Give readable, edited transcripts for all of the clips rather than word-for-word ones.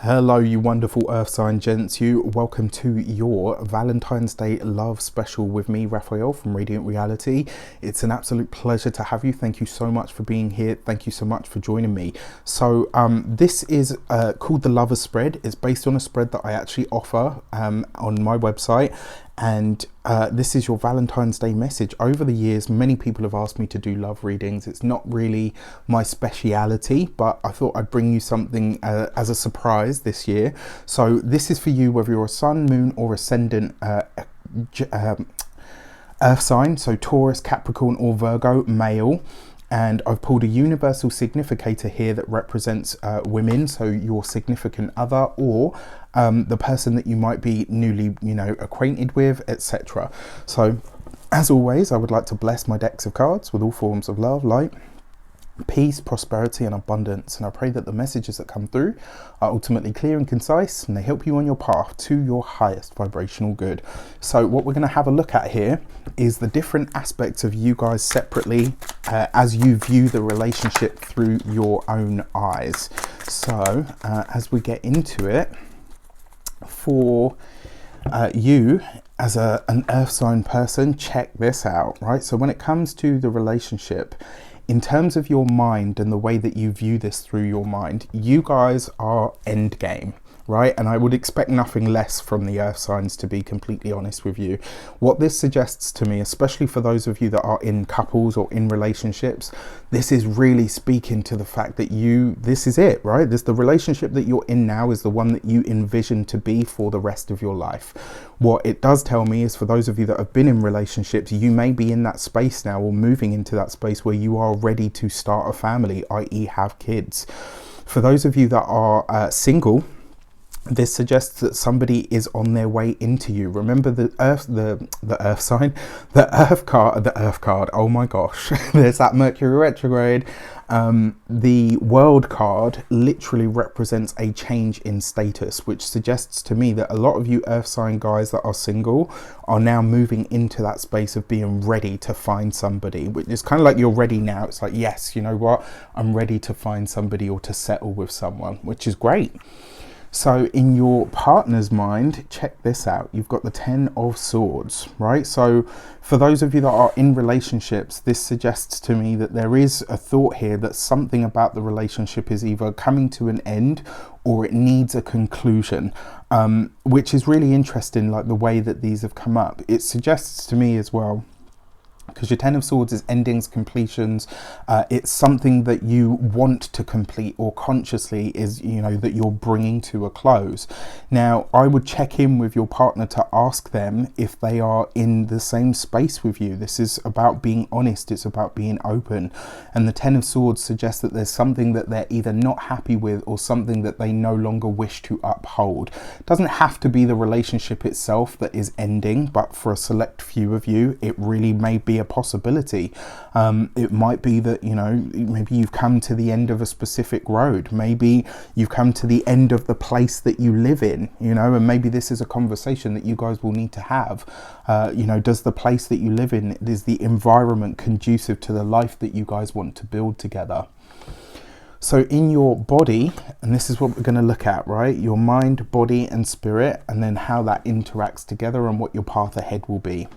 Hello, you wonderful earth sign gents. Welcome to your Valentine's Day love special with me, Raphael from Reydiant Reality. It's an absolute pleasure to have you. Thank you so much for being here. Thank you so much for joining me. So this is called the Lover Spread. It's based on a spread that I actually offer on my website. And this is your Valentine's Day message. Over the years, many people have asked me to do love readings. It's not really my speciality, but I thought I'd bring you something as a surprise this year. So this is for you, whether you're a sun, moon or ascendant earth sign, so Taurus, Capricorn or Virgo, male. And I've pulled a universal significator here that represents women, so your significant other or the person that you might be newly, acquainted with, etc. So, as always, I would like to bless my decks of cards with all forms of love, light, peace, prosperity and abundance. And I pray that the messages that come through are ultimately clear and concise, and they help you on your path to your highest vibrational good. So what we're going to have a look at here is the different aspects of you guys separately as you view the relationship through your own eyes. So as we get into it, for you as an earth sign person, check this out, right? So when it comes to the relationship, in terms of your mind and the way that you view this through your mind, you guys are end game, right? And I would expect nothing less from the earth signs, to be completely honest with you. What this suggests to me, especially for those of you that are in couples or in relationships, this is really speaking to the fact that this is it, right? The relationship that you're in now is the one that you envision to be for the rest of your life. What it does tell me is, for those of you that have been in relationships, you may be in that space now, or moving into that space where you are ready to start a family, i.e. have kids. For those of you that are single, this suggests that somebody is on their way into you. Remember the earth sign, the earth card. Oh my gosh, there's that Mercury retrograde. The world card literally represents a change in status, which suggests to me that a lot of you earth sign guys that are single are now moving into that space of being ready to find somebody, which is kind of like you're ready now. It's like, yes, you know what? I'm ready to find somebody or to settle with someone, which is great. So in your partner's mind, check this out. You've got the 10 of Swords, right? So for those of you that are in relationships, this suggests to me that there is a thought here that something about the relationship is either coming to an end or it needs a conclusion, which is really interesting, like the way that these have come up. It suggests to me as well, because your 10 of Swords is endings, completions. It's something that you want to complete, or consciously is, that you're bringing to a close. Now, I would check in with your partner to ask them if they are in the same space with you. This is about being honest. It's about being open. And the 10 of Swords suggests that there's something that they're either not happy with or something that they no longer wish to uphold. It doesn't have to be the relationship itself that is ending, but for a select few of you, it really may be a possibility. It might be that, maybe you've come to the end of a specific road. Maybe you've come to the end of the place that you live in, and maybe this is a conversation that you guys will need to have. Does the place that you live in, is the environment conducive to the life that you guys want to build together? So in your body, and this is what we're going to look at, right? Your mind, body and spirit, and then how that interacts together and what your path ahead will be.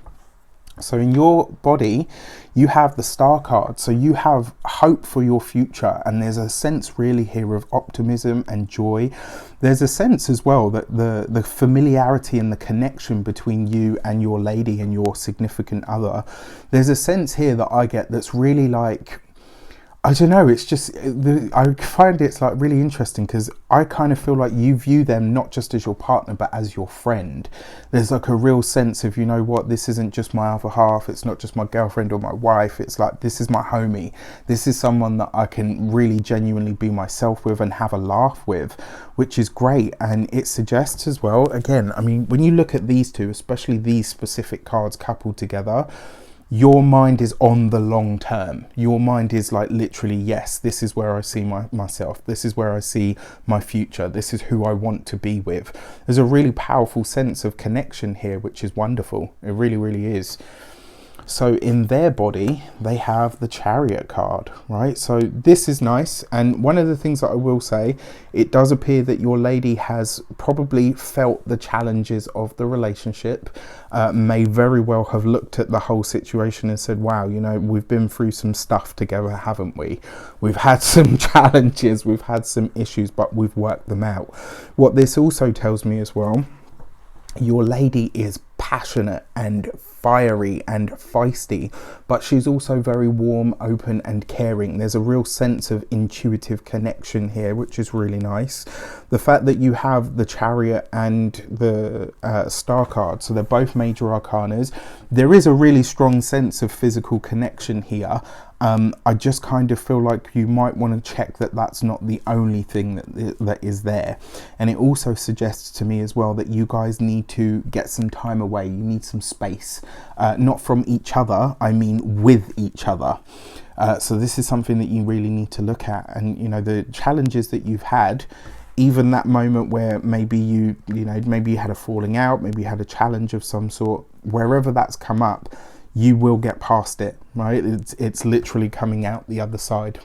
So in your body, you have the Star card. So you have hope for your future. And there's a sense really here of optimism and joy. There's a sense as well that the familiarity and the connection between you and your lady and your significant other, there's a sense here that I get that's really like, I don't know, it's just, I find it's like really interesting, because I kind of feel like you view them not just as your partner, but as your friend. There's like a real sense of, this isn't just my other half, it's not just my girlfriend or my wife, it's like, this is my homie. This is someone that I can really genuinely be myself with and have a laugh with, which is great. And it suggests as well, again, I mean, when you look at these two, especially these specific cards coupled together, your mind is on the long term. Your mind is like literally, yes, this is where I see myself. This is where I see my future. This is who I want to be with. There's a really powerful sense of connection here, which is wonderful. It really, really is. So in their body, they have the Chariot card, right? So this is nice. And one of the things that I will say, it does appear that your lady has probably felt the challenges of the relationship, may very well have looked at the whole situation and said, wow, you know, we've been through some stuff together, haven't we? We've had some challenges, we've had some issues, but we've worked them out. What this also tells me as well, your lady is passionate and fiery and feisty, but she's also very warm, open and caring. There's a real sense of intuitive connection here, which is really nice. The fact that you have the Chariot and the Star card, so they're both major arcanas, there is a really strong sense of physical connection here. I just kind of feel like you might want to check that that's not the only thing that is there. And it also suggests to me as well that you guys need to get some time away. You need some space, not from each other, I mean with each other. So this is something that you really need to look at. And, you know, the challenges that you've had, even that moment where maybe maybe you had a falling out, maybe you had a challenge of some sort, wherever that's come up, you will get past it, right? It's literally coming out the other side.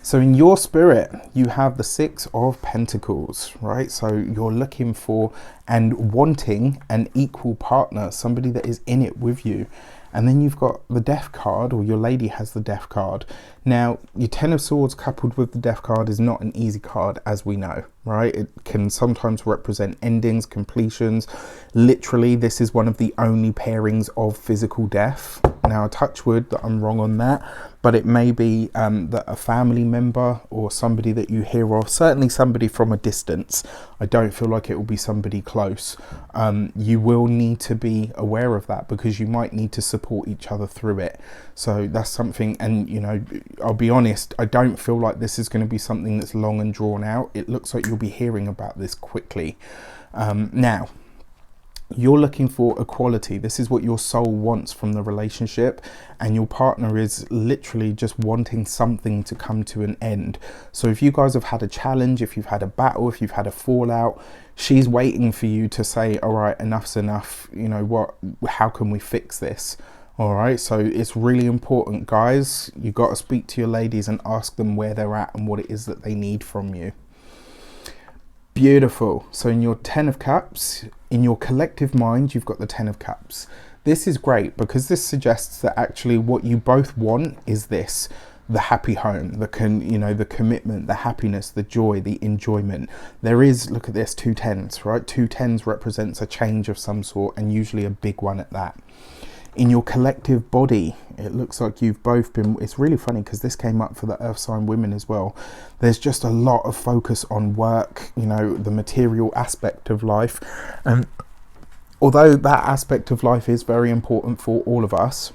So in your spirit, you have the Six of Pentacles, right? So you're looking for and wanting an equal partner, somebody that is in it with you. And then you've got the Death card, or your lady has the Death card. Now, your Ten of Swords coupled with the Death card is not an easy card, as we know, right? It can sometimes represent endings, completions. Literally, this is one of the only pairings of physical death. Now, touch wood that I'm wrong on that, but it may be that a family member or somebody that you hear of, certainly somebody from a distance. I don't feel like it will be somebody close. You will need to be aware of that, because you might need to support each other through it. So that's something, and you know, I'll be honest, I don't feel like this is going to be something that's long and drawn out. It looks like you'll be hearing about this quickly. Now, you're looking for equality. This is what your soul wants from the relationship, and your partner is literally just wanting something to come to an end. So if you guys have had a challenge, if you've had a battle, if you've had a fallout, she's waiting for you to say, all right, enough's enough. You know what, how can we fix this? All right, so it's really important, guys. You got to speak to your ladies and ask them where they're at and what it is that they need from you. Beautiful. So in your Ten of Cups, in your collective mind, you've got the Ten of Cups. This is great, because this suggests that actually what you both want is this: the happy home, the commitment, the happiness, the joy, the enjoyment. There is, look at this, two tens, right? Two tens represents a change of some sort, and usually a big one at that. In your collective body, it looks like you've both been, it's really funny because this came up for the earth sign women as well. There's just a lot of focus on work, you know, the material aspect of life. And although that aspect of life is very important for all of us,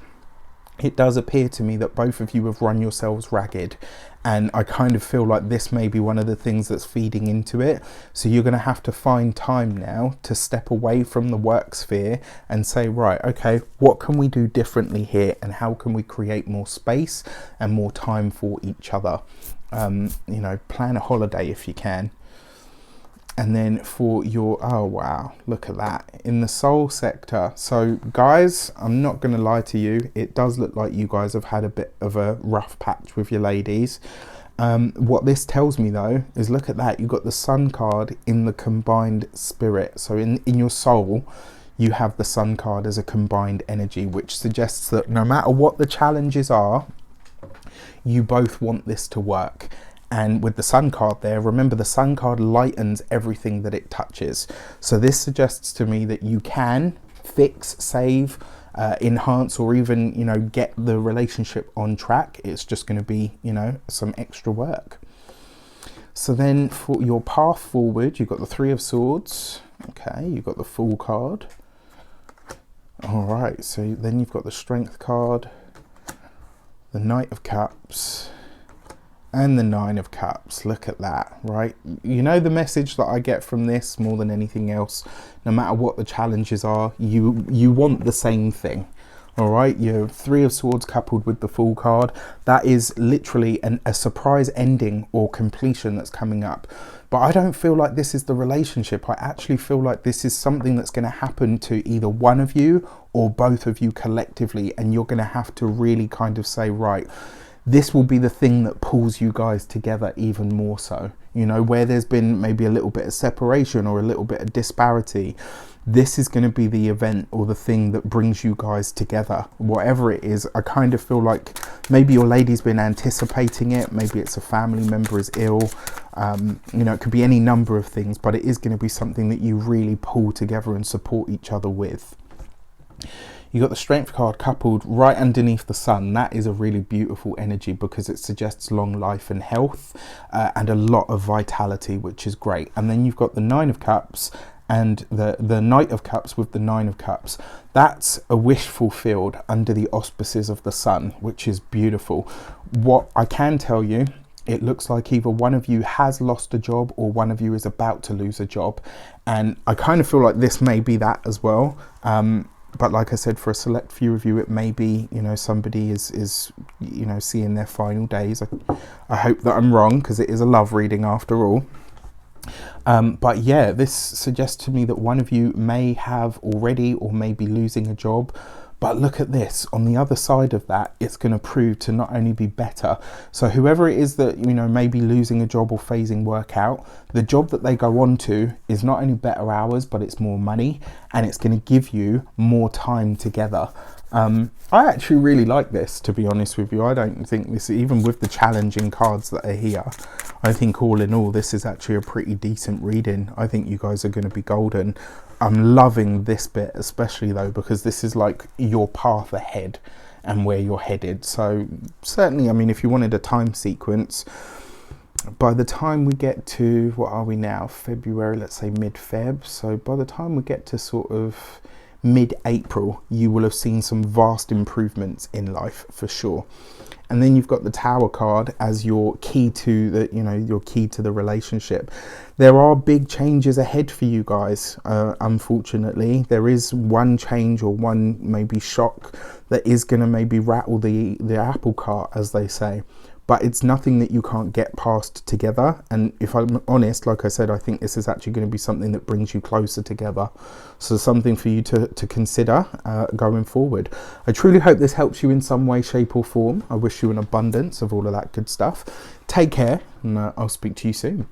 it does appear to me that both of you have run yourselves ragged. And I kind of feel like this may be one of the things that's feeding into it. So you're going to have to find time now to step away from the work sphere and say, right, okay, what can we do differently here? And how can we create more space and more time for each other? You know, plan a holiday if you can. And then for your, oh wow, look at that, in the soul sector. So guys, I'm not going to lie to you, it does look like you guys have had a bit of a rough patch with your ladies. What this tells me though is, look at that, you've got the Sun card in the combined spirit. So in your soul, you have the Sun card as a combined energy, which suggests that no matter what the challenges are, you both want this to work. And with the Sun card there, remember the Sun card lightens everything that it touches. So this suggests to me that you can fix, save, enhance, or even, you know, get the relationship on track. It's just going to be, you know, some extra work. So then for your path forward, you've got the Three of Swords. Okay, you've got the Fool card. All right, so then you've got the Strength card, the Knight of Cups, and the Nine of Cups. Look at that, right? You know, the message that I get from this more than anything else, no matter what the challenges are, you want the same thing. All right, your Three of Swords coupled with the Fool card, that is literally a surprise ending or completion that's coming up. But I don't feel like this is the relationship. I actually feel like this is something that's going to happen to either one of you or both of you collectively, and you're going to have to really kind of say, right, this will be the thing that pulls you guys together even more so. You know, where there's been maybe a little bit of separation or a little bit of disparity, this is going to be the event or the thing that brings you guys together. Whatever it is, I kind of feel like maybe your lady's been anticipating it. Maybe it's a family member is ill. You know, it could be any number of things, but it is going to be something that you really pull together and support each other with. You got the Strength card coupled right underneath the Sun. That is a really beautiful energy because it suggests long life and health and a lot of vitality, which is great. And then you've got the Nine of Cups and the Knight of Cups with the Nine of Cups. That's a wish fulfilled under the auspices of the Sun, which is beautiful. What I can tell you, it looks like either one of you has lost a job or one of you is about to lose a job. And I kind of feel like this may be that as well. But like I said, for a select few of you, it may be, you know, somebody is you know, seeing their final days. I hope that I'm wrong, because it is a love reading after all. But yeah, this suggests to me that one of you may have already or may be losing a job. But look at this, on the other side of that, it's going to prove to not only be better. So whoever it is that, you know, may be losing a job or phasing work out, the job that they go on to is not only better hours, but it's more money, and it's going to give you more time together. I actually really like this, to be honest with you. I don't think this, even with the challenging cards that are here, I think all in all, this is actually a pretty decent reading. I think you guys are going to be golden. I'm loving this bit, especially though, because this is like your path ahead and where you're headed. So certainly, I mean, if you wanted a time sequence, by the time we get to, what are we now? February, let's say mid-Feb. So by the time we get to sort of mid-April, you will have seen some vast improvements in life for sure. And then you've got the Tower card as your key to the, you know, your key to the relationship. There are big changes ahead for you guys. Unfortunately, there is one change or one maybe shock that is going to maybe rattle the apple cart, as they say. But it's nothing that you can't get past together. And if I'm honest, like I said, I think this is actually going to be something that brings you closer together. So something for you to consider going forward. I truly hope this helps you in some way, shape or form. I wish you an abundance of all of that good stuff. Take care, and I'll speak to you soon.